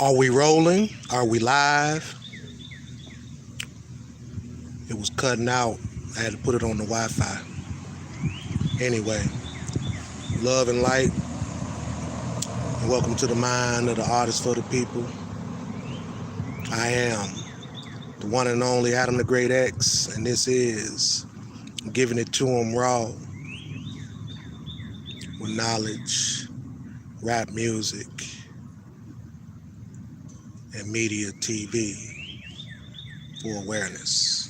Are we rolling? Are we live? It was cutting out. I had to put it on the Wi-Fi. Anyway, love and light, and welcome to the mind of the artist for the people. I am the one and only Adam the Great X, and this is Giving It to Him Raw with knowledge, rap music, and media TV for awareness.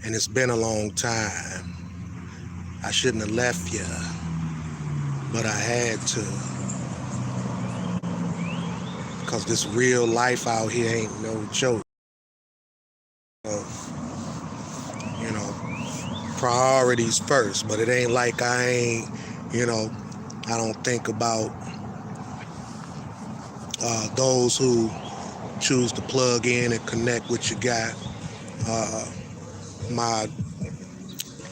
And it's been a long time. I shouldn't have left you, but I had to. Because this real life out here ain't no joke. So, priorities first, but it ain't like I ain't, I don't think about those who choose to plug in and connect what you got. My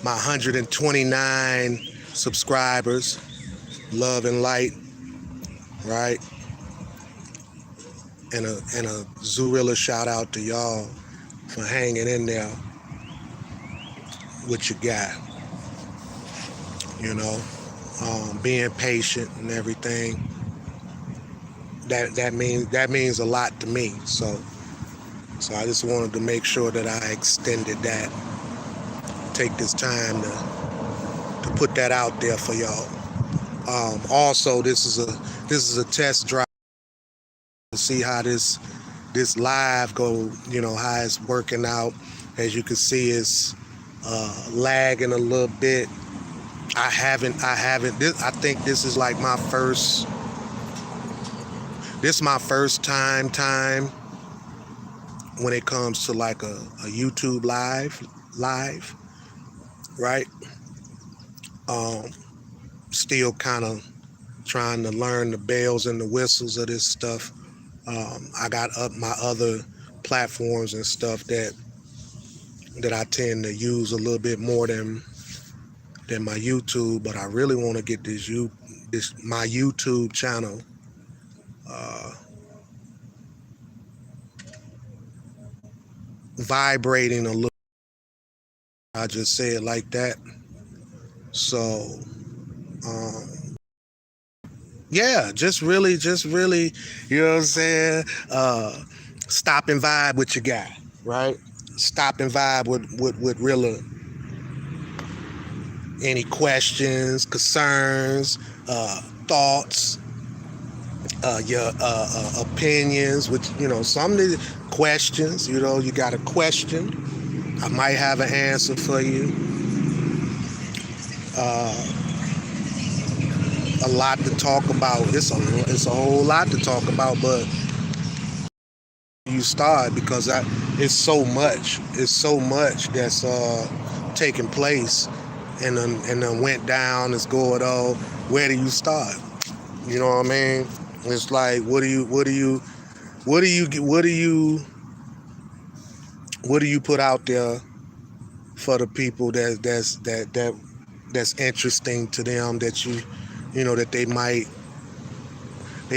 129 subscribers, love and light, right? And a ZooRilla'z shout out to y'all for hanging in there with your guy. Being patient and everything. That means a lot to me. So I just wanted to make sure that I extended that. Take this time to put that out there for y'all. Also, this is a test drive to see how this live go. How it's working out. As you can see, it's lagging a little bit. I haven't. I think this is like my first. This is my first time when it comes to like a YouTube live, right? Still kind of trying to learn the bells and the whistles of this stuff. I got up my other platforms and stuff that I tend to use a little bit more than my YouTube, but I really want to get my YouTube channel vibrating a little. I just say it like that. So yeah, just really, you know what I'm saying? Stop and vibe with your guy, right? Stop and vibe with Rilla. Any questions, concerns, thoughts, your opinions, which, some of the questions, you got a question, I might have an answer for you. A lot to talk about. It's a whole lot to talk about, but you start because it's so much that's taking place and then went down. It's going on. Where do you start? You know what I mean? It's like, what do you put out there for the people that's interesting to them, that that they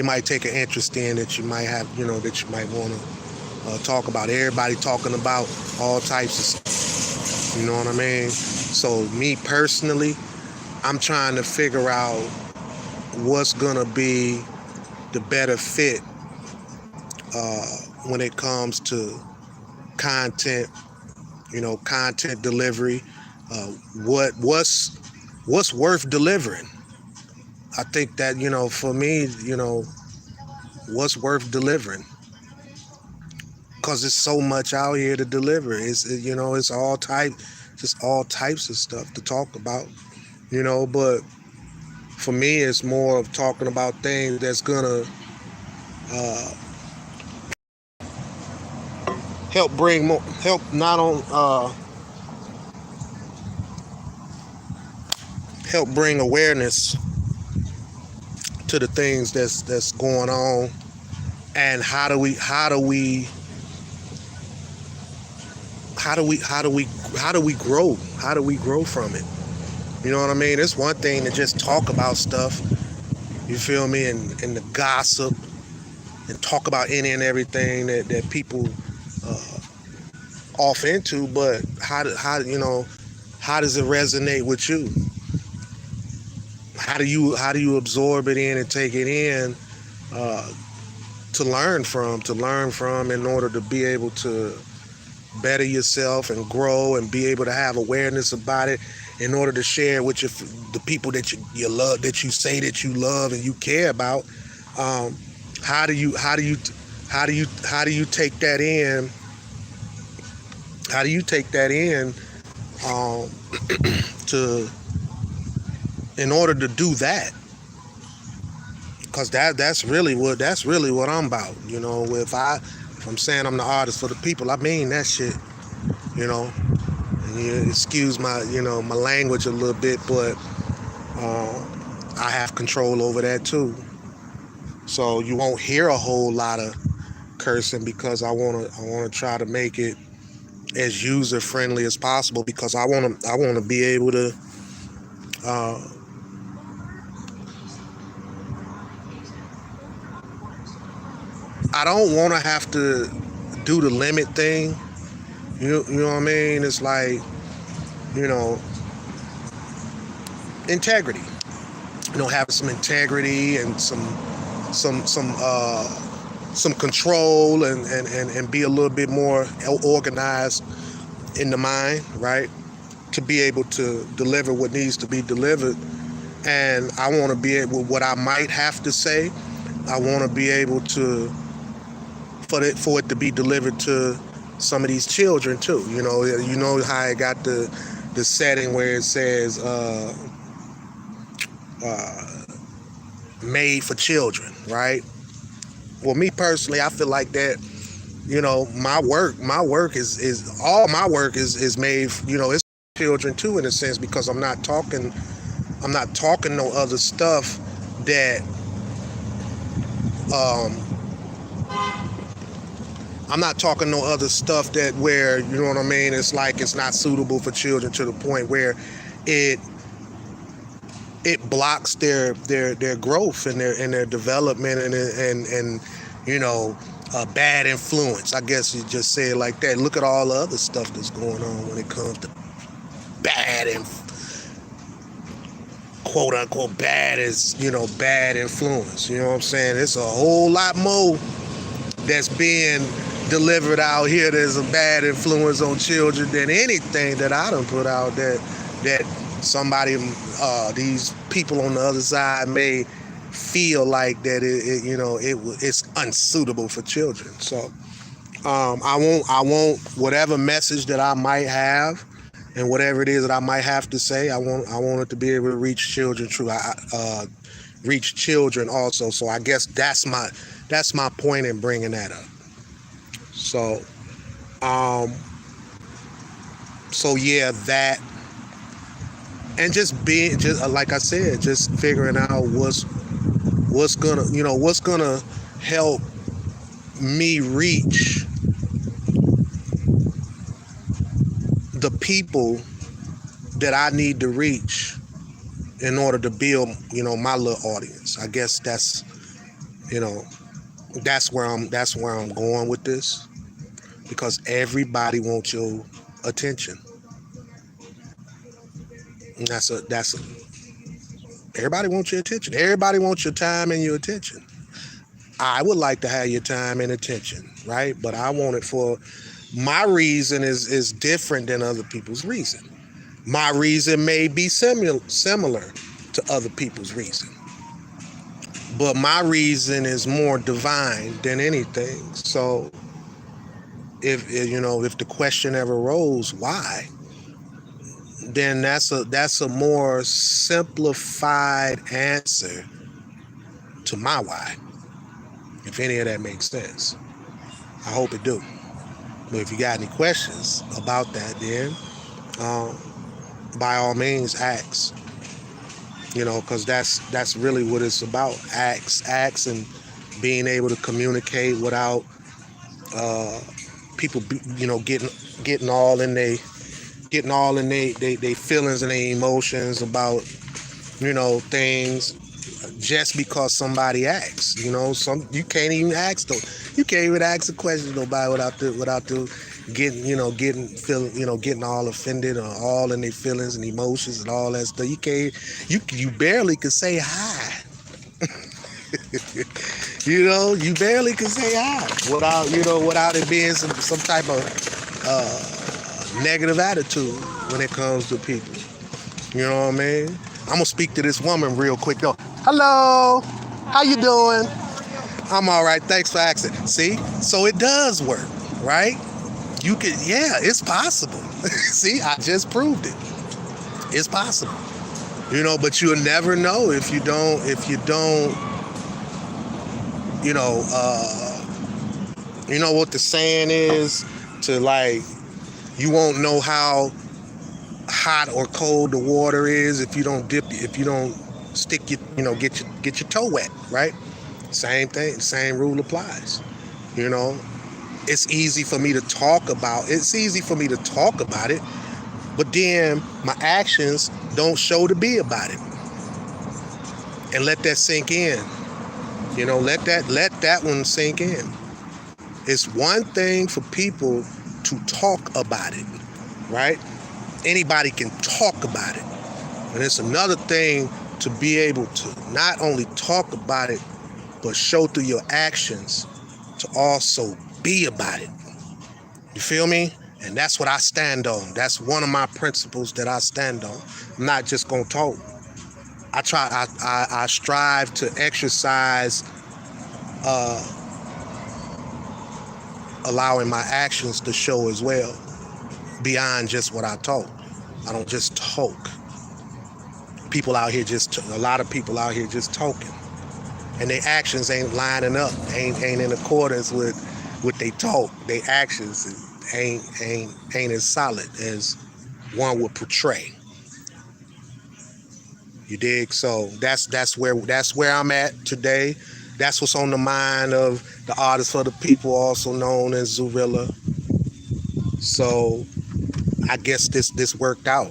might take an interest in, that you might have, that you might want to talk about. Everybody talking about all types of stuff. You know what I mean? So me personally, I'm trying to figure out what's gonna be the better fit when it comes to content, content delivery. What's worth delivering? I think that, for me, what's worth delivering? Because there's so much out here to deliver. It's all types of stuff to talk about, but for me, it's more of talking about things that's gonna help bring awareness to the things that's going on, and how do we grow? How do we grow from it? You know what I mean? It's one thing to just talk about stuff, You feel me? And the gossip and talk about any and everything that people off into, but how does it resonate with you? How do you absorb it in and take it in uh, to learn from in order to be able to better yourself and grow and be able to have awareness about it in order to share with the people that you love, that you say that you love and you care about. um, how do you take that in? How do you take that in um, to in order to do that? Because that's really what I'm about. If I'm saying I'm the artist for the people, I mean that shit. You know, and you excuse my language a little bit, but I have control over that too. So you won't hear a whole lot of cursing because I wanna try to make it as user friendly as possible because I wanna be able to. Uh, I don't want to have to do the limit thing. You know what I mean? It's like, you know integrity. Having some integrity and some control and be a little bit more organized in the mind, right? To be able to deliver what needs to be delivered. And I want to be able, what I might have to say, I want to be able to, for it to be delivered to some of these children too. You know how I got the setting where it says uh, made for children, right? Well, me personally, I feel like that. My work is all my work is made. It's children too, in a sense, because I'm not talking no other stuff that um I'm not talking no other stuff that where, you know what I mean, it's like it's not suitable for children to the point where it it blocks their growth and their development and a bad influence. I guess you just say it like that. Look at all the other stuff that's going on when it comes to bad and quote unquote bad influence. You know what I'm saying? It's a whole lot more that's being delivered out here that's a bad influence on children than anything that I done put out that somebody, these people on the other side may feel like that it's unsuitable for children. So I want whatever message that I might have and whatever it is that I might have to say. I want it to be able to reach children true. Reach children also. So I guess that's my point in bringing that up. So yeah, that, and just like I said, just figuring out what's gonna help me reach the people that I need to reach in order to build, my little audience. I guess you know, that's where I'm going with this, because everybody wants your attention. And everybody wants your attention. Everybody wants your time and your attention. I would like to have your time and attention, right? But I want it for my reason is different than other people's reason. My reason may be similar to other people's reason, but my reason is more divine than anything. So if the question ever arose, why, then that's a more simplified answer to my why, if any of that makes sense. I hope it do. But if you got any questions about that, then um, by all means ask. Because that's really what it's about. Ask, and being able to communicate without people, getting all in they feelings and their emotions about things. just because somebody asks. You know, you can't even ask them. You can't even ask a question to nobody without the getting all offended or all in their feelings and emotions and all that stuff. You barely could say hi. You barely can say hi without it being some type of negative attitude when it comes to people. You know what I mean? I'm gonna speak to this woman real quick though. Hello, how you doing? I'm all right. Thanks for asking. See, so it does work, right? It's possible. See, I just proved it. It's possible. But you'll never know if you don't. You know what the saying is, you won't know how hot or cold the water is if you don't stick get your toe wet, right? Same thing, same rule applies. It's easy for me to talk about it, but then my actions don't show to be about it. And let that sink in. Let that one sink in. It's one thing for people to talk about it, right? Anybody can talk about it. And it's another thing to be able to not only talk about it, but show through your actions to also be about it. You feel me? And that's what I stand on. That's one of my principles that I stand on. I'm not just gonna talk. I strive to exercise allowing my actions to show as well, beyond just what I talk. I don't just talk. A lot of people out here just talking, and their actions ain't lining up, ain't in accordance with what they talk. Their actions ain't as solid as one would portray. You dig? So that's where I'm at today. That's what's on the mind of the Artist for the People, also known as ZooRilla'z. So I guess this worked out.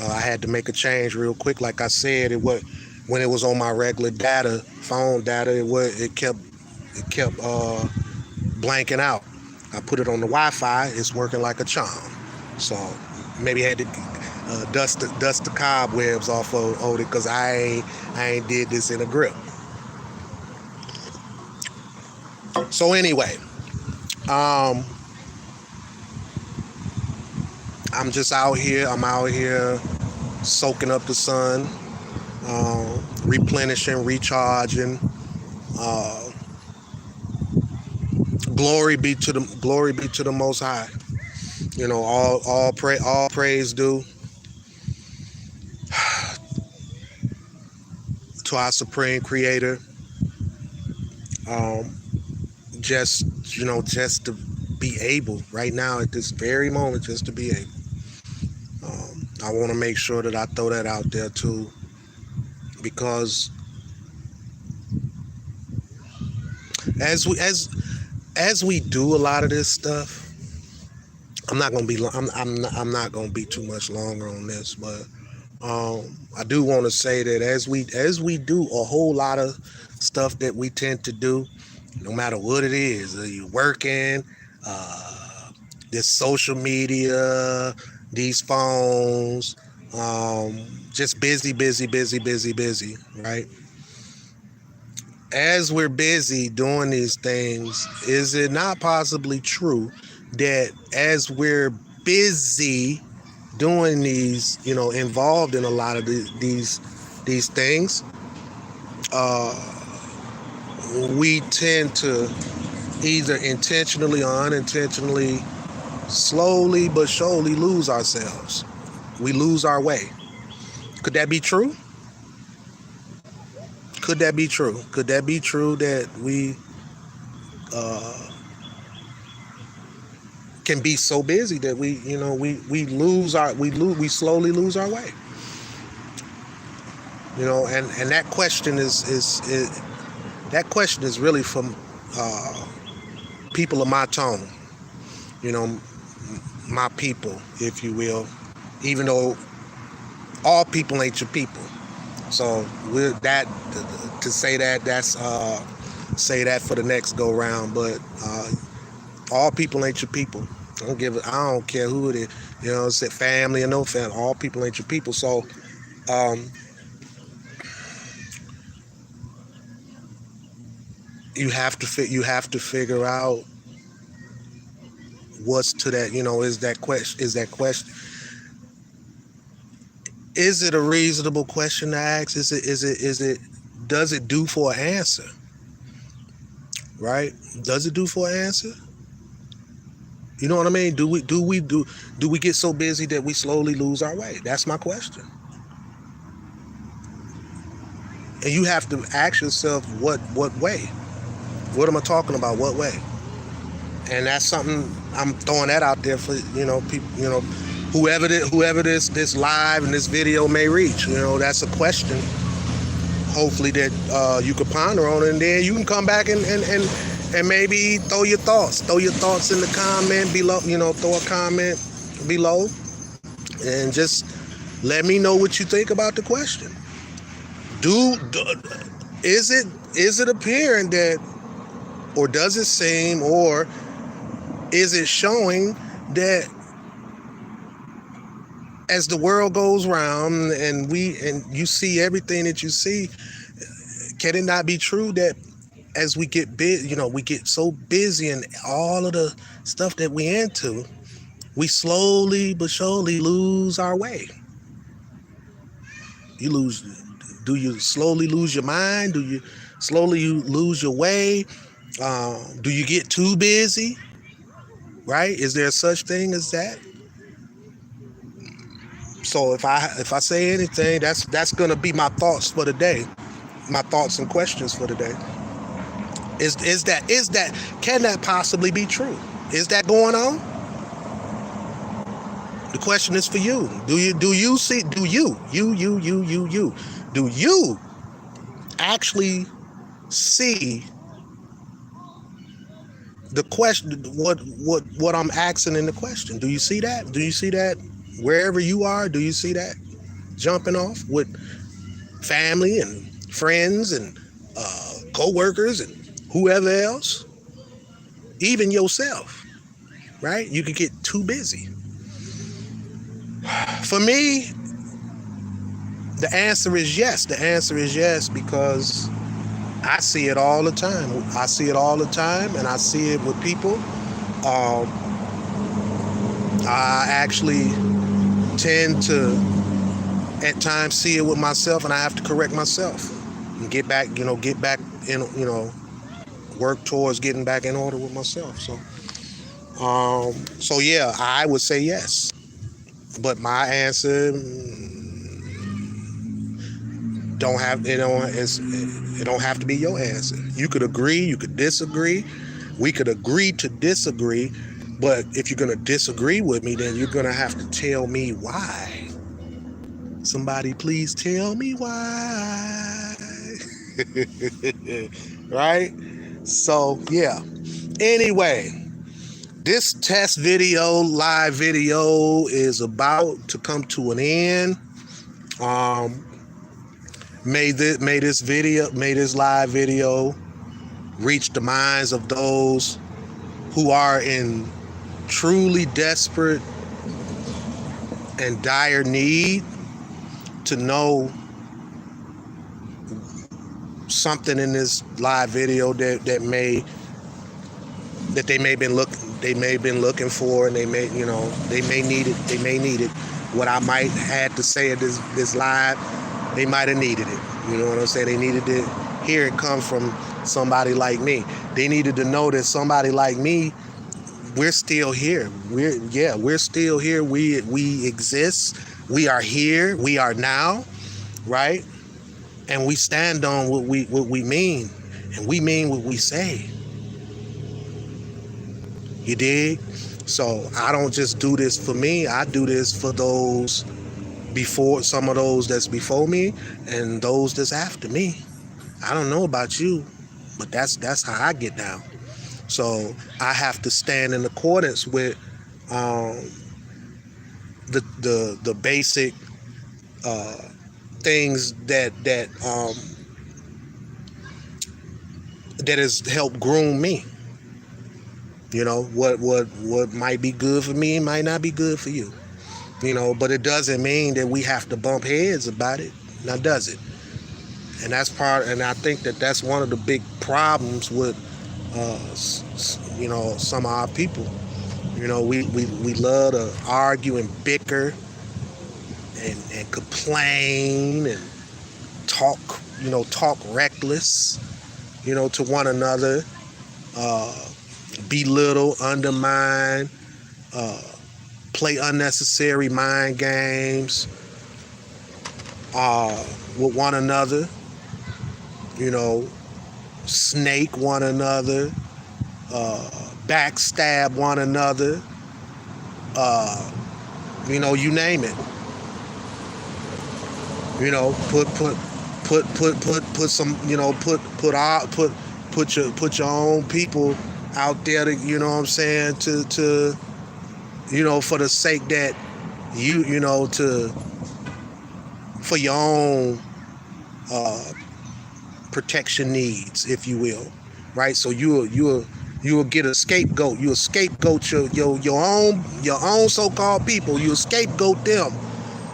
I had to make a change real quick. Like I said, when it was on my regular phone data, it kept blanking out. I put it on the Wi-Fi. It's working like a charm. So maybe I had to dust the cobwebs off of it, because I ain't did this in a grip. So anyway, I'm just out here. I'm out here soaking up the sun, replenishing, recharging. Glory be to the Most High. All praise due to our Supreme Creator. Just to be able right now at this very moment, just to be able. I want to make sure that I throw that out there too, because as we do a lot of this stuff, I'm not gonna be too much longer on this, but I do want to say that as we do a whole lot of stuff that we tend to do, no matter what it is, you're working, this social media, these phones, just busy, right? As we're busy doing these things, is it not possibly true that as we're busy doing these, involved in a lot of these things, we tend to either intentionally or unintentionally, slowly but surely lose ourselves. We lose our way. Could that be true? Could that be true? Could that be true that we can be so busy that we slowly lose our way? And that question is really from people of my tone, my people, if you will, even though all people ain't your people. So with that, to say that, that's say that for the next go round. But all people ain't your people. I don't care who it is. You know, it's family or no family. All people ain't your people. So you have to figure out what's to that. You know, is that question? Is it a reasonable question to ask? Does it do for an answer? Right? Does it do for an answer? You know what I mean? Do we get so busy that we slowly lose our way? That's my question. And you have to ask yourself, what way? What am I talking about? What way? And that's something I'm throwing that out there for, you know, people, you know, whoever this live and this video may reach. You know, that's a question. Hopefully that you could ponder on, and then you can come back and maybe throw your thoughts in the comment below. You know, throw a comment below, and just let me know what you think about the question. Is it appearing that, or does it seem, or is it showing that as the world goes round and you see everything that you see, can it not be true that as we get we get so busy in all of the stuff that we into, we slowly but surely lose our way? Do you slowly lose your mind? Do you slowly lose your way? Do you get too busy? Right? Is there such thing as that? So if I say anything, that's gonna be my thoughts for the day, my thoughts and questions for the day. Is that can that possibly be true? Is that going on? The question is for you. Do you actually see the question, what I'm asking in the question? Do you see that? Do you see that wherever you are? Do you see that jumping off with family and friends and co-workers and whoever else, even yourself? Right? You could get too busy. For me, the answer is yes. The answer is yes, because I see it all the time. And I see it with people. I actually tend to, at times, see it with myself, and I have to correct myself and get back in, work towards getting back in order with myself. So yeah, I would say yes. But my answer don't have it don't have to be your answer. You could agree, you could disagree. We could agree to disagree, but if you're gonna disagree with me, then you're gonna have to tell me why. Somebody please tell me why. Right? So yeah. Anyway, this test video, live video, is about to come to an end. May this live video reach the minds of those who are in truly desperate and dire need to know something in this live video that they may have been looking for, and they may need it. What I might have to say at this live, they might have needed it. You know what I'm saying? They needed to hear it come from somebody like me. They needed to know that somebody like me, we're still here. We're still here. We exist. We are here. We are now, right? And we stand on what we mean, and we mean what we say. You dig? So I don't just do this for me. I do this for those before, some of those that's before me, and those that's after me. I don't know about you, but that's how I get down. So I have to stand in accordance with the basic things that has helped groom me. You know, what might be good for me might not be good for you. You know, but it doesn't mean that we have to bump heads about it. Now, does it? And and I think that's one of the big problems with, you know, some of our people. You know, we love to argue and bicker and complain and talk reckless, you know, to one another, belittle, undermine, play unnecessary mind games with one another, you know, snake one another, backstab one another, you know, you name it. You know, put some, you know, put your own people out there to, you know what I'm saying, to you know, for the sake that you know, for your own protection needs, if you will, right? So you'll get a scapegoat. You scapegoat your own so-called people. You scapegoat them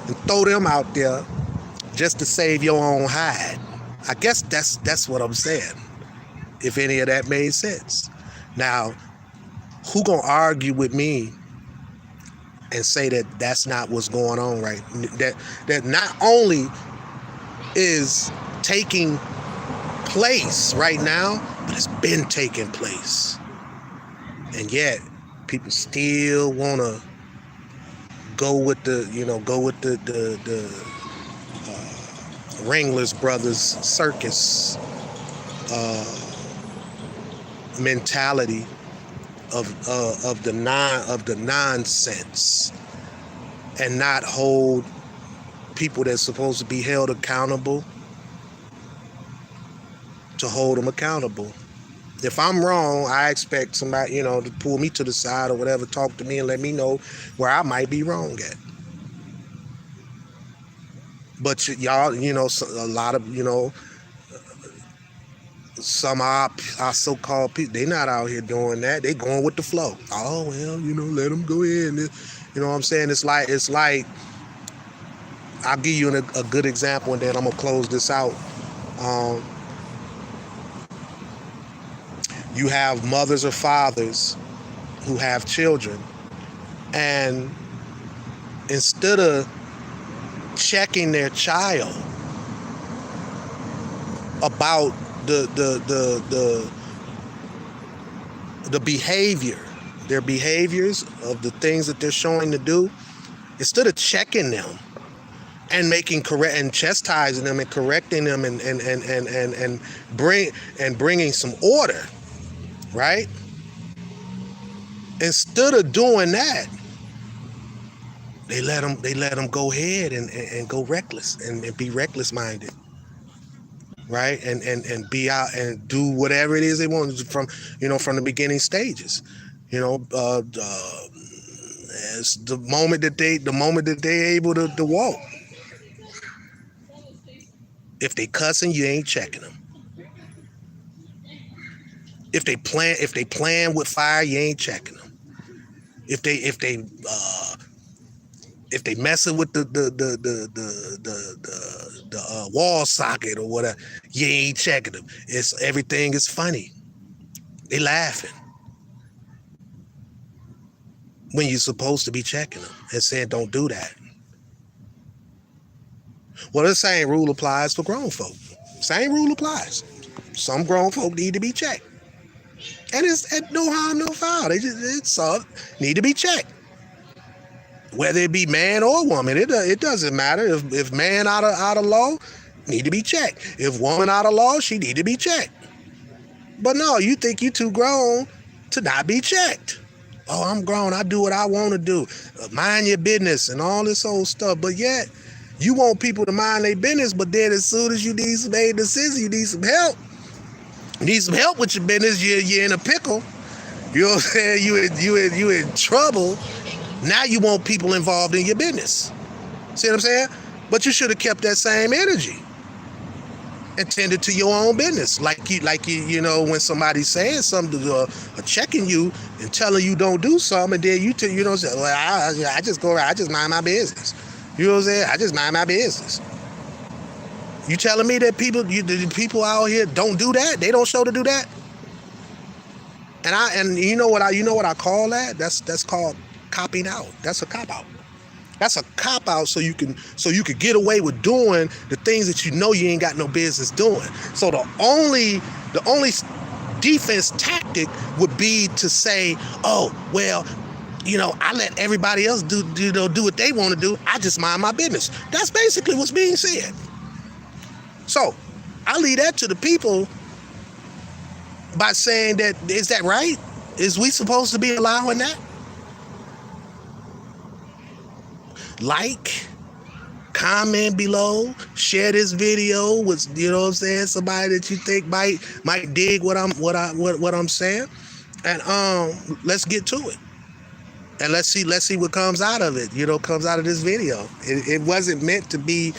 and throw them out there just to save your own hide. I guess that's what I'm saying, if any of that made sense. Now, who gonna argue with me and say that that's not what's going on, right? That not only is taking place right now, but it's been taking place. And yet, people still wanna go with the Ringler's Brothers circus mentality of the nonsense, and not hold people that's supposed to be held accountable to hold them accountable. If I'm wrong, I expect somebody, you know, to pull me to the side or whatever, talk to me and let me know where I might be wrong at. But y'all, you know, a lot of, you know, some of our so-called people, they not out here doing that. They going with the flow. Oh, well, you know, let them go in. You know what I'm saying? It's like, I'll give you a good example, and then I'm going to close this out. You have mothers or fathers who have children, and instead of checking their child about the behavior, their behaviors of the things that they're showing to do, instead of checking them and making correct and chastising them and correcting them and bringing some order, right? Instead of doing that, they let them go ahead and go reckless and be reckless minded, right? And be out and do whatever it is they want from the beginning stages, you know. As the moment that they're able to walk. If they cussing, you ain't checking them. If they playing with fire, you ain't checking them. If they messing with the wall socket or whatever, you ain't checking them. Everything is funny. They laughing when you're supposed to be checking them and saying don't do that. Well, the same rule applies for grown folk. Same rule applies. Some grown folk need to be checked, and it's no harm, no foul. They just need to be checked. Whether it be man or woman, it doesn't matter. If man out of law, need to be checked. If woman out of law, she need to be checked. But no, you think you too grown to not be checked. Oh, I'm grown. I do what I want to do. Mind your business and all this old stuff. But yet, you want people to mind their business. But then as soon as you need some aid and assistance, you need some help. You need some help with your business. You're in a pickle. You know what I'm saying? You in trouble. Now you want people involved in your business. See what I'm saying? But you should have kept that same energy and tended to your own business. Like you know, when somebody's saying something or checking you and telling you don't do something, and then you know, say, well, I just go around, I just mind my business. You know what I'm saying? I just mind my business. You telling me that the people out here don't do that? They don't show to do that? And you know what I call that? That's called copping out. That's a cop out. That's a cop out so you can get away with doing the things that you know you ain't got no business doing. So the only defense tactic would be to say, oh, well, you know, I let everybody else do what they want to do. I just mind my business. That's basically what's being said. So I leave that to the people by saying that, is that right? Is we supposed to be allowing that? Like, comment below, share this video with, you know what I'm saying, somebody that you think might dig what I'm saying, and let's get to it, and let's see what comes out of it. You know, comes out of this video. It wasn't meant to be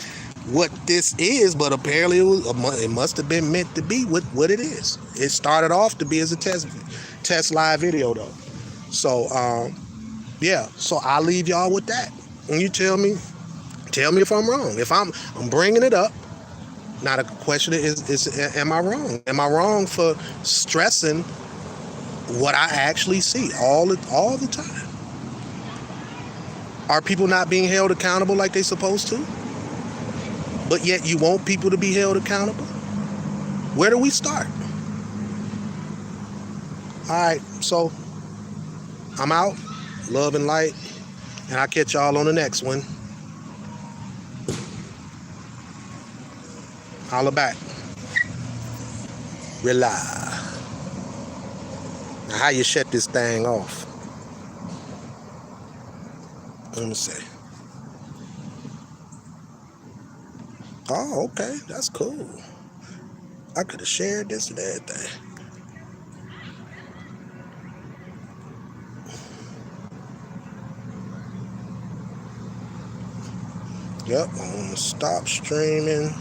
what this is, but apparently it must have been meant to be what it is. It started off to be as a test live video though. So yeah, so I'll leave y'all with that. And you tell me if I'm wrong. If I'm bringing it up, now the question is am I wrong? Am I wrong for stressing what I actually see all the time? Are people not being held accountable like they're supposed to? But yet you want people to be held accountable? Where do we start? All right, so I'm out. Love and light. And I'll catch y'all on the next one. Holla back. Rilla. Now how you shut this thing off? Let me see. Oh, okay, that's cool. I could have shared this and everything. Yep, I'm gonna stop streaming.